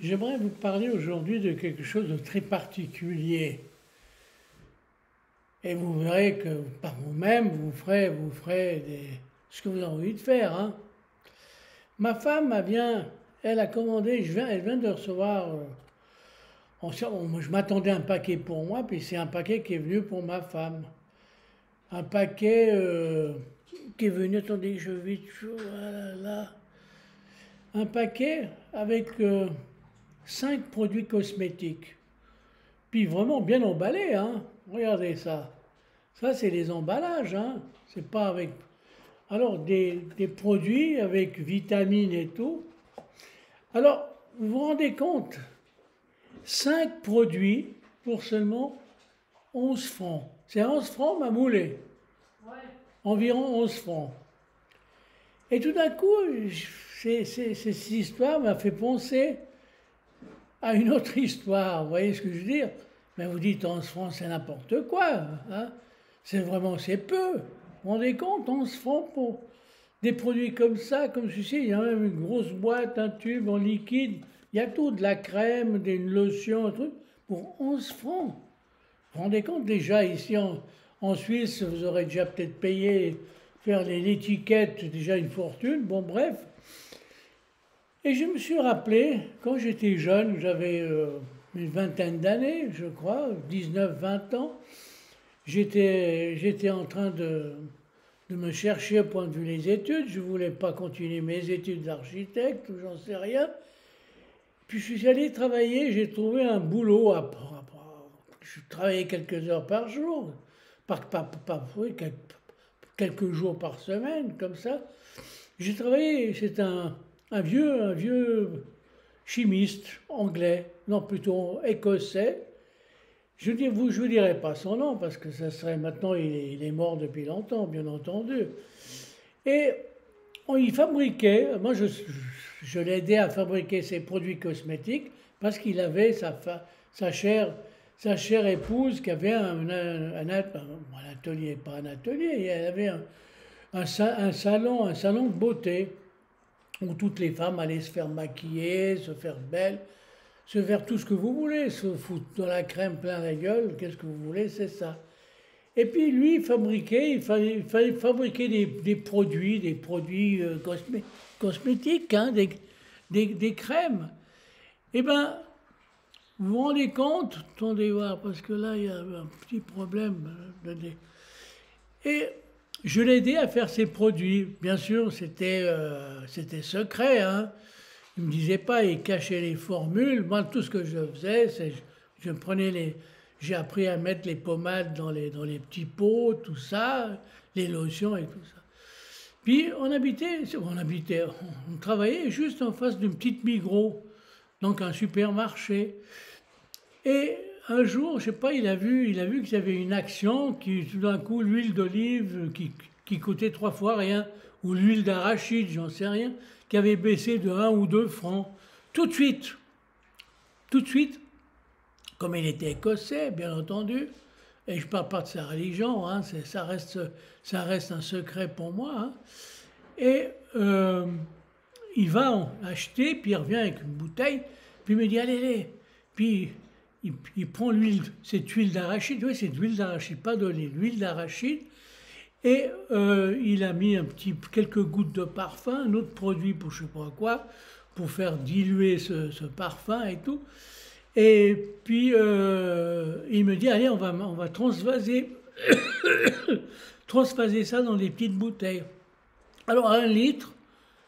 J'aimerais vous parler aujourd'hui de quelque chose de très particulier. Et vous verrez que par vous-même, vous ferez ce que vous avez envie de faire, hein. Ma femme, elle a commandé, elle vient de recevoir, je m'attendais à un paquet pour moi, puis c'est un paquet qui est venu pour ma femme. Un paquet qui est venu, attendez, je vite, voilà, là. Un paquet avec 5 produits cosmétiques. Puis vraiment bien emballé, hein. Regardez ça. Ça, c'est les emballages, hein. C'est pas avec. Alors, des produits avec vitamines et tout. Alors, vous vous rendez compte, 5 produits pour seulement 11 francs. C'est 11 francs, ma moulée. Environ 11 francs. Et tout d'un coup, cette histoire m'a fait penser à une autre histoire. Vous voyez ce que je veux dire? Mais vous dites 11 francs, c'est n'importe quoi, hein. C'est peu. Vous vous rendez compte, 11 francs pour des produits comme ça, comme ceci. Il y a même une grosse boîte, un tube en liquide. Il y a tout, de la crème, une lotion, un truc, pour 11 francs. Vous vous rendez compte, déjà ici en Suisse, vous aurez déjà peut-être payé, faire l'étiquette, déjà une fortune. Bon, bref. Et je me suis rappelé, quand j'étais jeune, j'avais une vingtaine d'années, je crois, 19, 20 ans, j'étais en train de me chercher au point de vue des études. Je ne voulais pas continuer mes études d'architecte, ou j'en sais rien. Puis je suis allé travailler, j'ai trouvé un boulot. Je travaillais quelques heures par jour, oui, quelques jours par semaine, comme ça. J'ai travaillé, c'est un vieux chimiste anglais, non plutôt écossais. Je ne vous dirai pas son nom parce que ça serait maintenant, il est mort depuis longtemps, bien entendu. Et il fabriquait, moi je l'ai aidé à fabriquer ses produits cosmétiques parce qu'il avait sa chère épouse qui avait un atelier, pas un atelier, elle avait un salon de beauté où toutes les femmes allaient se faire maquiller, se faire belles, se faire tout ce que vous voulez, se foutre de la crème plein la gueule, qu'est-ce que vous voulez, c'est ça. Et puis lui, il fallait fabriquer des produits cosmétiques, hein, des crèmes. Eh bien, vous vous rendez compte, attendez voir, parce que là, il y a un petit problème. Et je l'ai aidé à faire ses produits. Bien sûr, c'était secret, hein. Il ne me disait pas, il cachait les formules. Moi, tout ce que je faisais, c'est je prenais j'ai appris à mettre les pommades dans les petits pots, tout ça, les lotions et tout ça. Puis on travaillait juste en face d'une petite Migros, donc un supermarché. Et un jour, je sais pas, il a vu qu'il y avait une action qui, tout d'un coup, l'huile d'olive qui coûtait 3 fois rien, ou l'huile d'arachide, j'en sais rien, qui avait baissé de 1 ou 2 francs. Tout de suite, tout de suite, comme il était écossais, bien entendu, et je ne parle pas de sa religion, hein, ça reste un secret pour moi, hein. Et il va en acheter, puis il revient avec une bouteille, puis il me dit, allez, allez. Puis il prend cette huile d'arachide, oui, c'est de l'huile d'arachide, pas d'olive, l'huile d'arachide, et il a mis quelques gouttes de parfum, un autre produit pour je ne sais pas quoi, pour faire diluer ce parfum et tout. Et puis il me dit, allez, on va transvaser ça dans des petites bouteilles. Alors 1 litre,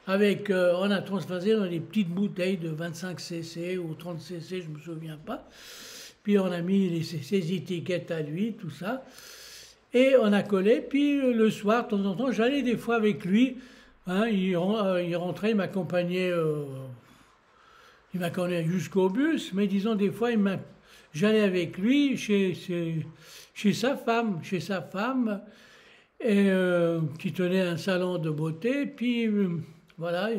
on a transvasé dans des petites bouteilles de 25 cc ou 30 cc, je ne me souviens pas. Puis on a mis ses étiquettes à lui, tout ça. Et on a collé. Puis le soir, de temps en temps, j'allais des fois avec lui, hein, il rentrait, il m'accompagnait jusqu'au bus. Mais disons, des fois, j'allais avec lui chez sa femme, et, qui tenait un salon de beauté. Puis voilà.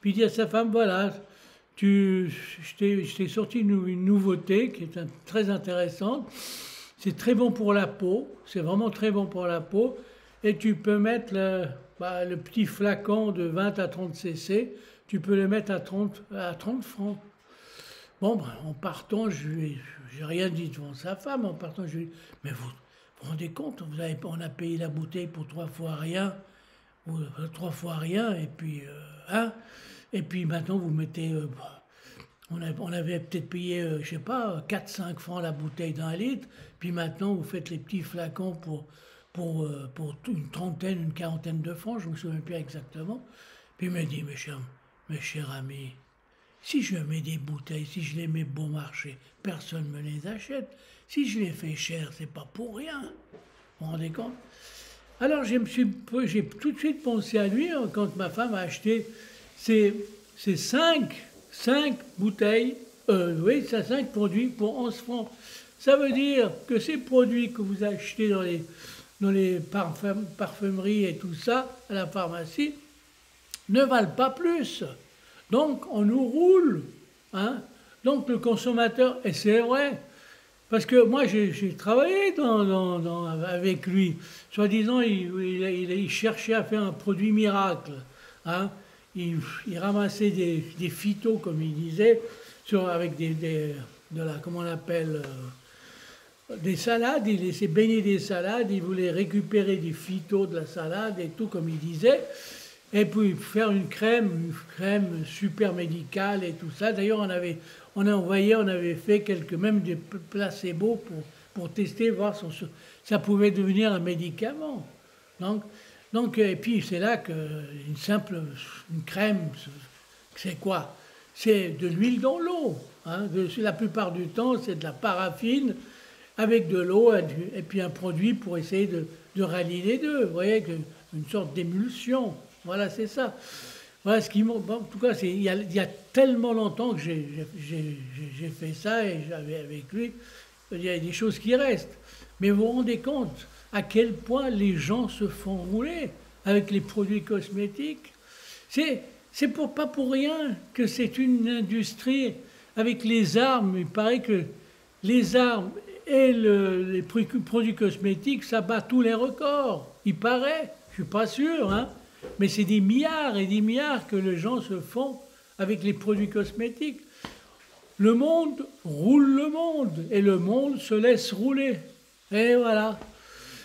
Puis il dit à sa femme, voilà, je t'ai sorti une nouveauté qui est très intéressante. C'est très bon pour la peau, c'est vraiment très bon pour la peau. Et tu peux mettre le petit flacon de 20 à 30 cc, tu peux le mettre à 30 francs. Bon, ben, en partant, j'ai rien dit devant sa femme. En partant, je lui ai dit, mais vous vous rendez compte, on a payé la bouteille pour 3 fois rien, ou 3 fois rien, et puis, hein, et puis maintenant vous mettez, on avait peut-être payé, je sais pas, 4 5 francs la bouteille d'1 litre, puis maintenant vous faites les petits flacons pour une trentaine, une quarantaine de francs, je ne me souviens plus exactement. Puis il m'a dit, mes chers amis, si je mets des bouteilles, si je les mets bon marché, personne ne me les achète. Si je les fais cher, c'est pas pour rien. Vous vous rendez compte? Alors j'ai tout de suite pensé à lui quand ma femme a acheté ces 5 bouteilles, oui, ça 5 produits pour 11 francs. Ça veut dire que ces produits que vous achetez dans les parfumeries et tout ça, à la pharmacie, ne valent pas plus. Donc on nous roule. Hein. Donc le consommateur, et c'est vrai, parce que moi j'ai travaillé avec lui, soi-disant il cherchait à faire un produit miracle. Hein. Il ramassait des phytos, comme il disait, avec comment on appelle, des salades, il laissait baigner des salades, il voulait récupérer des phytos de la salade et tout, comme il disait. Et puis faire une crème super médicale et tout ça. D'ailleurs, on avait fait même des placebos pour tester, voir si ça pouvait devenir un médicament. Et puis c'est là une crème, c'est quoi? C'est de l'huile dans l'eau. Hein. La plupart du temps, c'est de la paraffine avec de l'eau et puis un produit pour essayer de rallier les deux. Vous voyez, une sorte d'émulsion. Voilà, c'est ça. Voilà ce qui bon, en tout cas, il y a tellement longtemps que j'ai fait ça et j'avais avec lui. Il y a des choses qui restent. Mais vous vous rendez compte à quel point les gens se font rouler avec les produits cosmétiques. Pas pour rien que c'est une industrie avec les armes. Il paraît que les armes et les produits cosmétiques, ça bat tous les records. Il paraît. Je suis pas sûr, hein. Mais c'est des milliards et des milliards que les gens se font avec les produits cosmétiques. Le monde roule le monde et le monde se laisse rouler. Et voilà.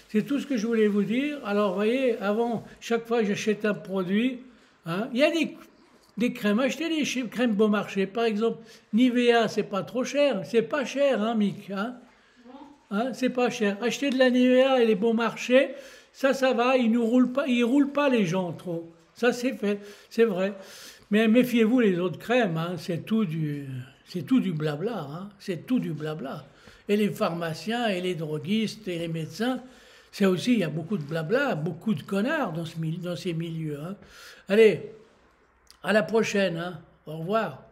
C'est tout ce que je voulais vous dire. Alors, vous voyez, avant, chaque fois que j'achète un produit, hein, il y a des crèmes. Achetez des crèmes bon marché. Par exemple, Nivea, c'est pas trop cher. C'est pas cher, hein, Mick, hein. Hein, c'est pas cher. Acheter de la Nivea et les bons marchés, ça va, ils roulent pas les gens trop. Ça, c'est fait, c'est vrai. Mais méfiez-vous les autres crèmes, hein, c'est tout du blabla, hein, c'est tout du blabla. Et les pharmaciens, et les droguistes, et les médecins, c'est aussi, il y a beaucoup de blabla, beaucoup de connards dans ces milieux. Hein. Allez, à la prochaine, hein. Au revoir.